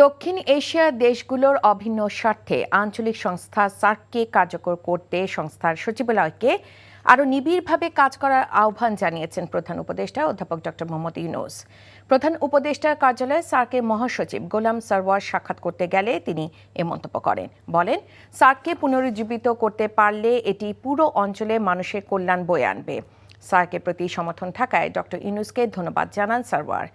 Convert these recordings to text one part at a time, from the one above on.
দক্ষিণ এশিয়ার দেশগুলোর অভিন্ন স্বার্থে আঞ্চলিক সংস্থা সার্ককে কার্যকর করতে সংস্থার সচিবালয়কে আরও নিবিড়ভাবে কাজ করার আহ্বান জানিয়েছেন প্রধান উপদেষ্টা অধ্যাপক ডক্টর মোহাম্মদ ইউনূস। প্রধান উপদেষ্টার কার্যালয়ে সার্কের মহাসচিব গোলাম সারওয়ার সাক্ষাৎ করতে গেলে তিনি এ মন্তব্য করেন। বলেন, সার্ককে পুনরুজ্জীবিত করতে পারলে এটি পুরো অঞ্চলে মানুষের কল্যাণ বয়ে আনবে। সার্কের প্রতি সমর্থন থাকায় ডক্টর ইউনূসকে ধন্যবাদ জানান সারওয়ার।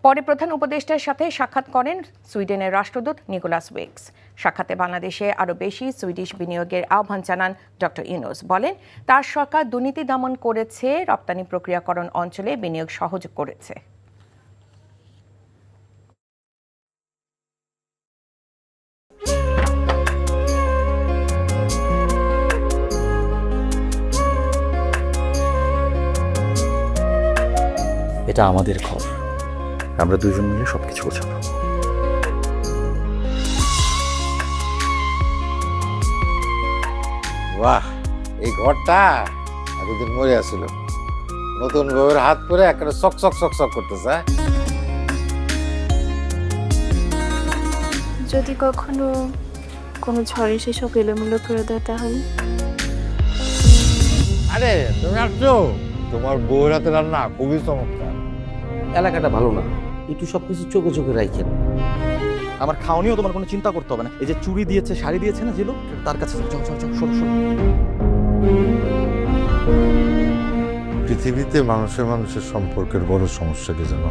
পরে প্রধান উপদেষ্টার সাথে সাক্ষাৎ করেন সুইডেনের রাষ্ট্রদূত নিকোলাস উইক্স। সাক্ষাতে বাংলাদেশে আরও বেশি সুইডিশ বিনিয়োগের আহ্বান জানান ডক্টর ইউনূস। বলেন, তার সরকার দুর্নীতি দমন করেছে, রপ্তানি প্রক্রিয়াকরণ অঞ্চলে বিনিয়োগ সহজ করেছে। এটা আমাদের ঘর, আমরা দুজন মিলে সবকিছু গোছাবো। বাহ, এই ঘরটা এতদিন মরে আসছিল, নতুন বউয়ের হাত পরে একটা চক চক চক চক করতেছে। যদি কখনো কোনো ঝড় এসে সব এলোমেলো করে দেয় তাহলে? আরে তুমি আসছো, তোমার বউয়ের হাতে রান্না খুবই চমৎকার। এলাকাটা ভালো না, একটু সবকিছু চোখে চোখে রাখেন। আমার খাওয়ানিও তোমার কোনো চিন্তা করতে হবে না। এই যে চুড়ি দিয়েছে, শাড়ি দিয়েছে না যে লোক, তার কাছে চল চল চল, শোনো শোনো। পৃথিবীতে মানুষের মানুষের সম্পর্কের বড় সমস্যা কি জানো?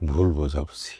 ভুল বোঝাবুঝি।